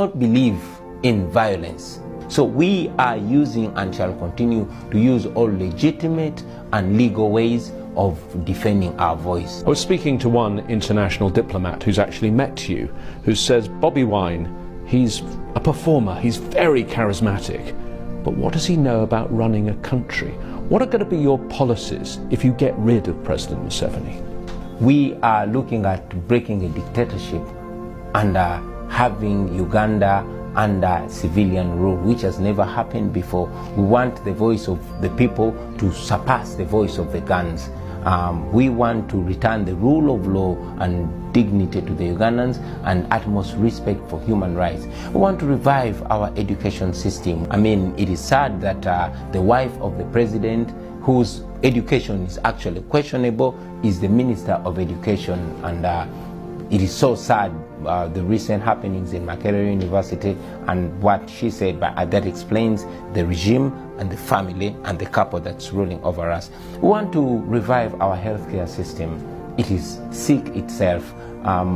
not believe in violence. So we are using and shall continue to use all legitimate and legal ways of defending our voice. I was speaking to one international diplomat who's actually met you, who says Bobi Wine, he's a performer, he's very charismatic, but what does he know about running a country? What are going to be your policies if you get rid of President Museveni? We are looking at breaking a dictatorship and having Uganda under civilian rule, which has never happened before. We want the voice of the people to surpass the voice of the guns. We want to return the rule of law and dignity to the Ugandans and utmost respect for human rights. We want to revive our education system. I mean, it is sad that the wife of the president, whose education is actually questionable, is the Minister of Education, and it is so sad, the recent happenings in Makerere University and what she said, but that explains the regime and the family and the couple that's ruling over us. We want to revive our healthcare system. It is sick itself.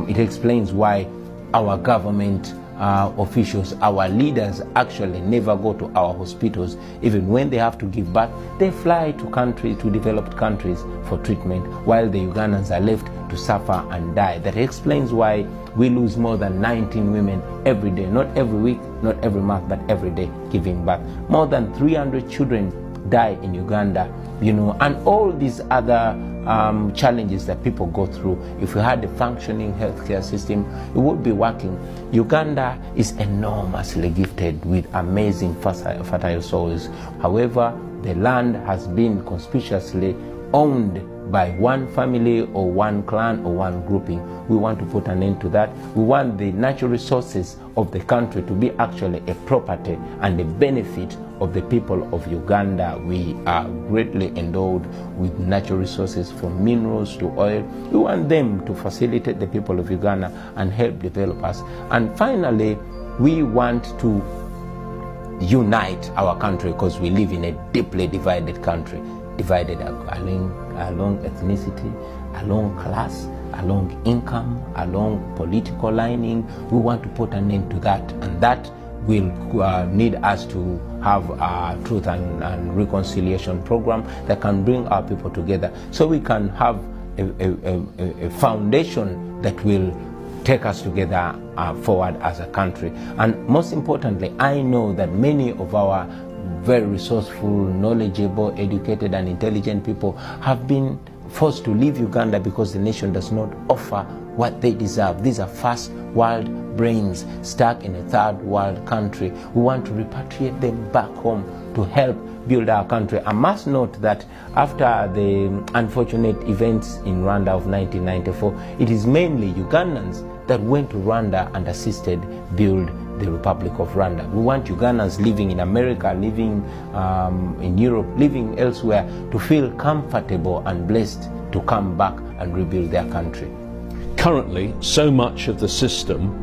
It explains why our government officials, our leaders actually never go to our hospitals. Even when they have to give birth, they fly to developed countries for treatment, while the Ugandans are left to suffer and die. That explains why we lose more than 19 women every day, not every week, not every month, but every day giving birth. More than 300 children die in Uganda, and all these other challenges that people go through. If we had a functioning healthcare system, it would be working. Uganda is enormously gifted with amazing fertile soils. However, the land has been conspicuously owned by one family or one clan or one grouping. We want to put an end to that. We want the natural resources of the country to be actually a property and a benefit of the people of Uganda. We are greatly endowed with natural resources, from minerals to oil. We want them to facilitate the people of Uganda and help develop us. And finally, we want to unite our country, because we live in a deeply divided country, divided along ethnicity, along class, along income, along political lining. We want to put an end to that, and that will need us to have a truth and reconciliation program that can bring our people together, so we can have a foundation that will take us together forward as a country. And most importantly, I know that many of our very resourceful, knowledgeable, educated and intelligent people have been forced to leave Uganda because the nation does not offer what they deserve. These are first world brains stuck in a third world country. We want to repatriate them back home to help build our country. I must note that after the unfortunate events in Rwanda of 1994, it is mainly Ugandans that went to Rwanda and assisted build the Republic of Rwanda. We want Ugandans living in America, living in Europe, living elsewhere, to feel comfortable and blessed to come back and rebuild their country. Currently, so much of the system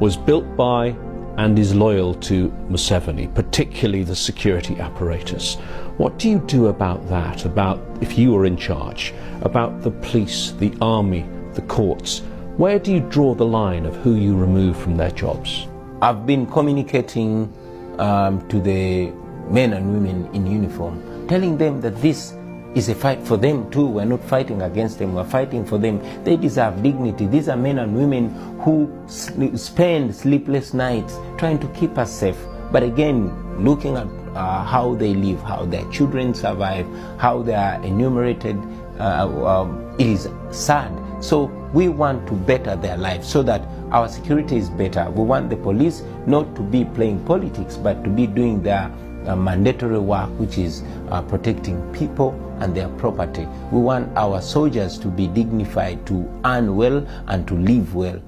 was built by and is loyal to Museveni, particularly the security apparatus. What do you do about that, about if you were in charge, about the police, the army, the courts? Where do you draw the line of who you remove from their jobs? I've been communicating to the men and women in uniform, telling them that this is a fight for them too. We're not fighting against them, we're fighting for them. They deserve dignity. These are men and women who spend sleepless nights trying to keep us safe. But again, looking at how they live, how their children survive, how they are enumerated, it is sad. So we want to better their lives so that our security is better. We want the police not to be playing politics, but to be doing their mandatory work, which is protecting people and their property. We want our soldiers to be dignified, to earn well and to live well.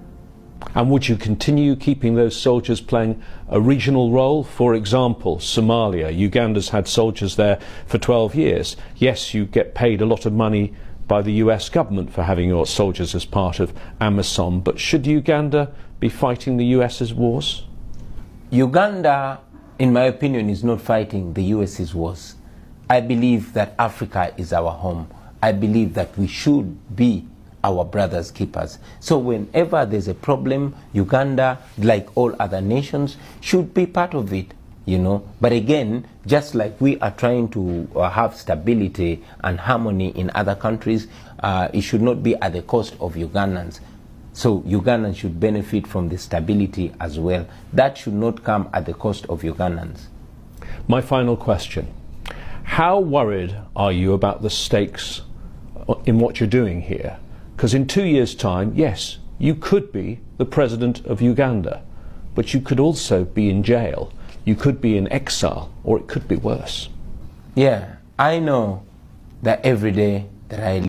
And would you continue keeping those soldiers playing a regional role? For example, Somalia. Uganda's had soldiers there for 12 years. Yes, you get paid a lot of money by the US government for having your soldiers as part of AMISOM, but should Uganda be fighting the US's wars? Uganda, in my opinion, is not fighting the US's wars. I believe that Africa is our home. I believe that we should be our brother's keepers. So whenever there's a problem, Uganda, like all other nations, should be part of it, you know. But again, just like we are trying to have stability and harmony in other countries, it should not be at the cost of Ugandans. So Ugandans should benefit from the stability as well. That should not come at the cost of Ugandans. My final question. How worried are you about the stakes in what you're doing here? Because in 2 years' time, yes, you could be the president of Uganda, but you could also be in jail. You could be in exile, or it could be worse. Yeah, I know that every day that I